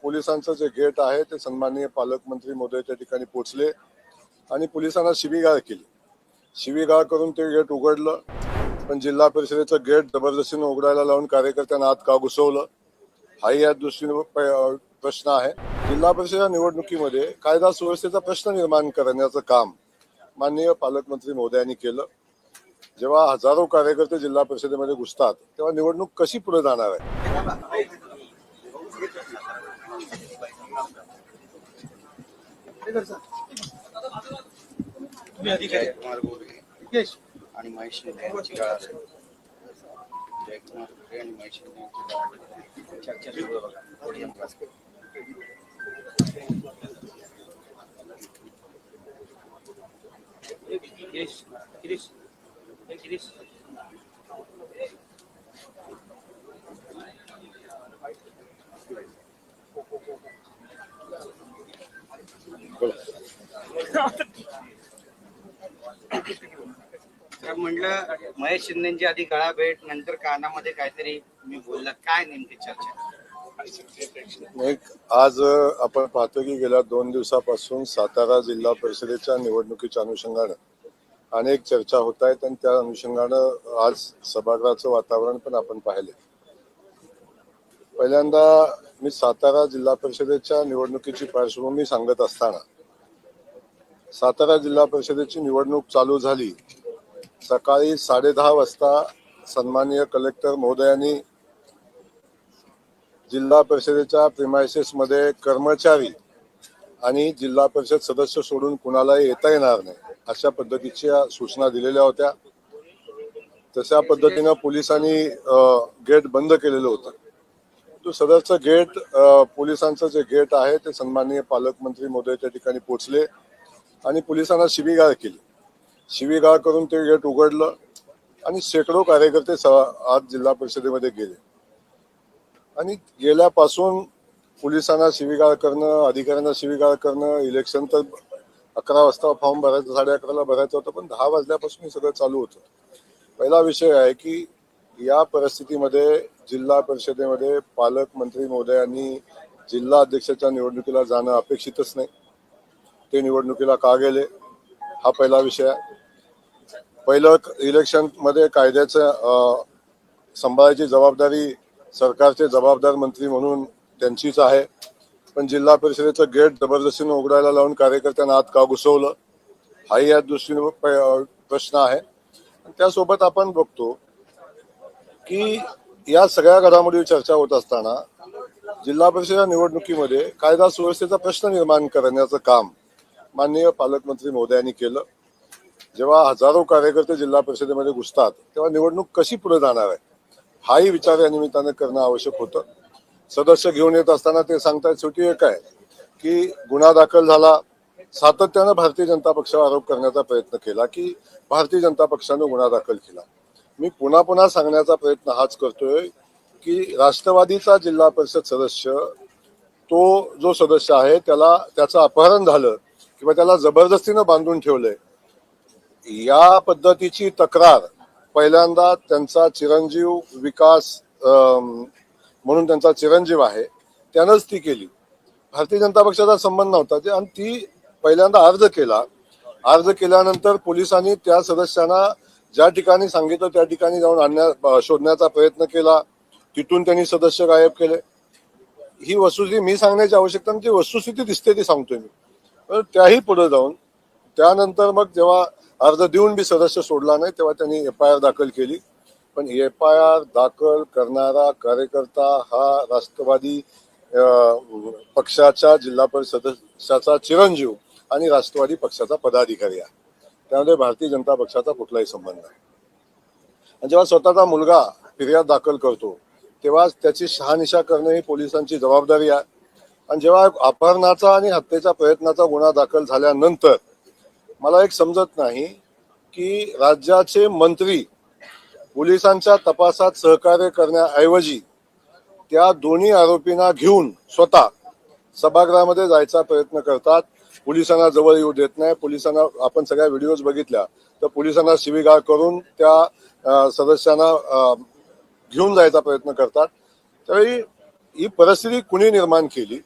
पोलिसांचं जे गेट आहे ते सन्माननीय पालकमंत्री महोदय त्या ठिकाणी पोहोचले आणि पोलिसांना शिवीगाळ केली. शिवीगाळ करून ते गेट उघडलं, पण जिल्हा परिषदेचं गेट जबरदस्तीने उघडायला लावून कार्यकर्त्यांना आत का घुसवलं, हाही या दृष्टीने प्रश्न आहे. जिल्हा परिषद निवडणुकीमध्ये कायदा सुव्यवस्थेचा प्रश्न निर्माण करण्याचं काम माननीय पालकमंत्री महोदयांनी केलं. जेव्हा हजारो कार्यकर्ते जिल्हा परिषदेमध्ये घुसतात तेव्हा निवडणूक कशी पुढे जाणार आहे? जयकुमार गोरे आणि महेश शिंदे यांची गाळ असेल. जयकुमार गोरे आणि महेश शिंदे यांची गाळ चर्चा सुरू आहे बघा. पोडियम क्लास म्हटलं महेश शिंदेची आधी गळा भेट, नंतर कानामध्ये काहीतरी मी बोलला, काय नेमकी चर्चा? आज आपण पाहतो की गेल्या 2 दिवसापासून सातारा जिल्हा परिषदेच्या निवडणुकीच्या अनुषंगानं अनेक चर्चा होत आहेत आणि त्या अनुषंगानं आज सभागृहाचं वातावरण पण आपण पाहिले. पहिल्यांदा मी सातारा जिल्हा परिषदेच्या निवडणुकीची पार्श्वभूमी सांगत असताना, सातारा जिल्हा परिषदेची निवडणूक चालू झाली सकाळी 10:30 वाजता सन्माननीय कलेक्टर महोदयांनी जिल्हा परिषदेच्या प्रिमायसेस मध्ये कर्मचारी आणि जिल्हा परिषद सदस्य सोडून कुणालाही येता येणार नाही अशा पद्धतीच्या सूचना दिलेल्या होत्या. तशा पद्धतीनं पोलिसांनी गेट बंद केलेलं होतं. तो सदरचं गेट पोलिसांचं जे गेट आहे ते सन्माननीय पालकमंत्री महोदय त्या ठिकाणी पोहोचले आणि पोलिसांना शिवीगाळ केली. शिवीगाळ करून ते गेट उघडलं आणि शेकडो कार्यकर्ते आज जिल्हा परिषदेमध्ये गेले आणि गेल्यापासून पोलिसांना शिवीगाळ करणं, अधिकाऱ्यांना शिवीगाळ करणं, इलेक्शन तर 11 वाजता फॉर्म भरायचं, 11:30ला भरायचं होतं, पण 10 वाजल्यापासून हे सगळं चालू होतं. पहिला विषय आहे की या परिस्थितीमध्ये जिल्हा परिषदेमध्ये पालकमंत्री महोदयांनी जिल्हा अध्यक्षाच्या निवडणुकीला जाणं अपेक्षितच नाही. ते निवडणुकीला का गेले हा पहिला विषय आहे. पहिलं इलेक्शन मध्ये कायद्याचं सांभाळायची जबाबदारी सरकारचे जबाबदार मंत्री म्हणून त्यांचीच आहे, पण जिल्हा परिषदेचं गेट जबरदस्तीने उघडायला लावून कार्यकर्त्यांना आत का घुसवलं हाही या दृष्टीने प्रश्न आहे. त्यासोबत आपण बघतो की या सगळ्या घडामोडी चर्चा होत असताना जिल्हा परिषद निवडणुकीमध्ये कायदा सुव्यवस्थेचा प्रश्न निर्माण करण्याचं काम माननीय पालकमंत्री महोदयांनी केलं. जेव्हा हजारो कार्यकर्ते जिल्हा परिषदेमध्ये घुसतात तेव्हा निवडणूक कशी पुढे जाणार आहे हाही विचार या निमित्तानं करणं आवश्यक होतं. सदस्य घेऊन येत असताना ते सांगतायत शेवटी एक आहे की गुन्हा दाखल झाला. सातत्यानं भारतीय जनता पक्षावर आरोप करण्याचा प्रयत्न केला की भारतीय जनता पक्षानं गुन्हा दाखल केला. मी पुन्हा पुन्हा सांगण्याचा प्रयत्न हाच करतोय की राष्ट्रवादीचा जिल्हा परिषद सदस्य, तो जो सदस्य आहे त्याचं अपहरण झालं किंवा त्याला जबरदस्तीनं बांधून ठेवलंय, या पद्धतीची तक्रार पहिल्यांदा त्यांचा चिरंजीव विकास म्हणून त्यांचा चिरंजीव आहे त्यानंच ती केली. भारतीय जनता पक्षाचा संबंध नव्हता आणि ती पहिल्यांदा अर्ज केला. अर्ज केल्यानंतर पोलिसांनी त्या सदस्यांना ज्या ठिकाणी सांगितलं त्या ठिकाणी जाऊन शोधण्याचा प्रयत्न केला. तिथून त्यांनी सदस्य गायब केले. ही वस्तुस्थिती मी सांगण्याची आवश्यकता नाही, ती वस्तुस्थिती दिसते ती सांगतोय मी. त्याही पुढे जाऊन त्यानंतर मग जेव्हा अर्ज देऊन बी सदस्य सोडला नाही तेव्हा त्यांनी FIR दाखल केली. पण FIR दाखल करणारा कार्यकर्ता हा राष्ट्रवादी पक्षाच्या जिल्हा परिषद सदस्याचा चिरंजीव आणि राष्ट्रवादी पक्षाचा पदाधिकारी आहे. त्यामध्ये भारतीय जनता पक्षाचा कुठलाही संबंध नाही. आणि जेव्हा स्वतःचा मुलगा फिर्याद दाखल करतो तेव्हा त्याची शहानिशा करणं ही पोलिसांची जबाबदारी आहे. आणि जेव्हा अपहरणाचा आणि हत्येच्या प्रयत्नाचा गुन्हा दाखल झाल्यानंतर मला एक समजत नाही की राज्याचे मंत्री पोलिसांच्या तपासात सहकार्य करण्याऐवजी त्या दोन्ही आरोपींना घेऊन स्वतः सभागृहामध्ये जायचा प्रयत्न करतात. पोलिसांना जवळ येऊ देत नाही. पोलिसांना आपण सगळ्या व्हिडिओज बघितल्या तर पोलिसांना शिवीगाळ करून त्या सदस्यांना घेऊन जायचा प्रयत्न करतात. त्यावेळी ही परिस्थिती कुणी निर्माण केली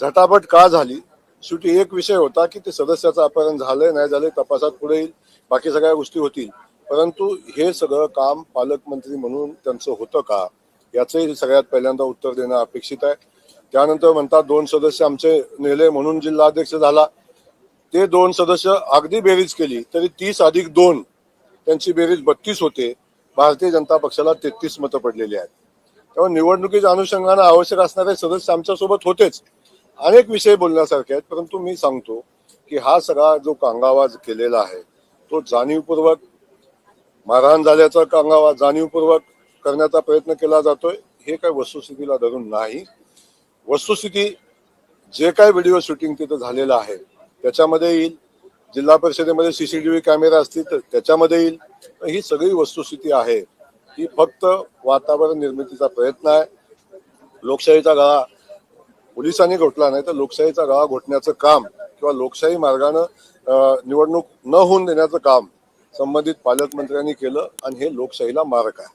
झटापट का झाली? शेवटी एक विषय होता की ते सदस्याचं अपहरण झालंय नाही झालंय तपासात पुढे येईल, बाकी सगळ्या गोष्टी होतील. परंतु हे सगळं काम पालकमंत्री म्हणून त्यांचं होतं का, याचंही सगळ्यात पहिल्यांदा उत्तर देणं अपेक्षित आहे. त्यानंतर म्हणतात 2 सदस्य आमचे नेले म्हणून जिल्हाध्यक्ष झाला. ते 2 सदस्य अगदी बेरीज केली तरी 30+2 त्यांची बेरीज 32 होते. भारतीय जनता पक्षाला 33 मतं पडलेली आहेत. त्यामुळे निवडणुकीच्या अनुषंगाने आवश्यक असणारे सदस्य आमच्यासोबत होतेच. अनेक विषय बोलण्यासारखे आहेत, परंतु मी सांगतो की हा सगळा जो कांगावा केलेला आहे तो जाणीवपूर्वक मारहाण झाल्याचा कांगावा जाणीवपूर्वक करण्याचा प्रयत्न केला जातोय. हे काही वस्तुस्थितीला धरून नाही. वस्तुस्थिती जे काय व्हिडिओ शूटिंग तिथं झालेलं आहे त्याच्यामध्ये येईल. जिल्हा परिषदेमध्ये सीसीटीव्ही कॅमेरा असतील तर त्याच्यामध्ये येईल. ही सगळी वस्तुस्थिती आहे ही फक्त वातावरण निर्मितीचा प्रयत्न आहे. लोकशाहीचा गळा पोलिसांनी घोटला नाही तर लोकशाहीचा गळा घोटण्याचं काम किंवा लोकशाही मार्गानं निवडणूक न होऊन देण्याचं काम संबंधित पालकमंत्र्यांनी केलं आणि हे लोकशाहीला मारक आहे.